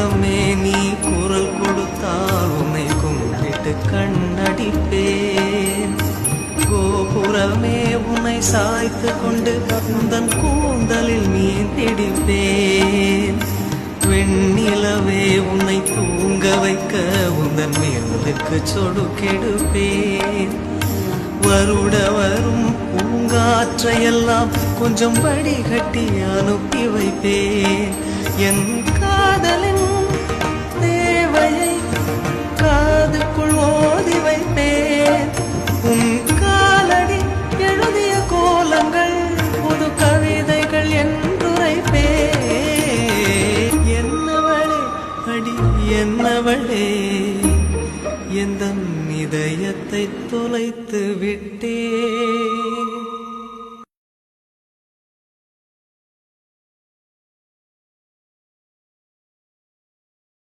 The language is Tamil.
தெய்வமே நீ குரல் கொடுத்தால் உன்னை கும்பிட்டு கண்ணடிப்பேன். கோபுரமே உன்னை சாய்த்து கொண்டு உந்தன் கூந்தலில் மீன் பிடிப்பேன். வெண்ணிலவே உன்னை தூங்க வைக்க உந்தன் மேலுக்கு சொடுக்கெடுப்பேன். வருட வரும் பூங்காற்றையெல்லாம் கொஞ்சம் வடிகட்டி அனுப்பி வைப்பேன். என் காதலின் தேவையை காதுக்குள் ஓதி வைப்பேன். உன் காலடி எழுதிய கோலங்கள் புது கவிதைகள் என்றுரைப்பேன். என்னவளே அடி என்னவளே எந்தன் இதயத்தை தொலைத்து விட்டே.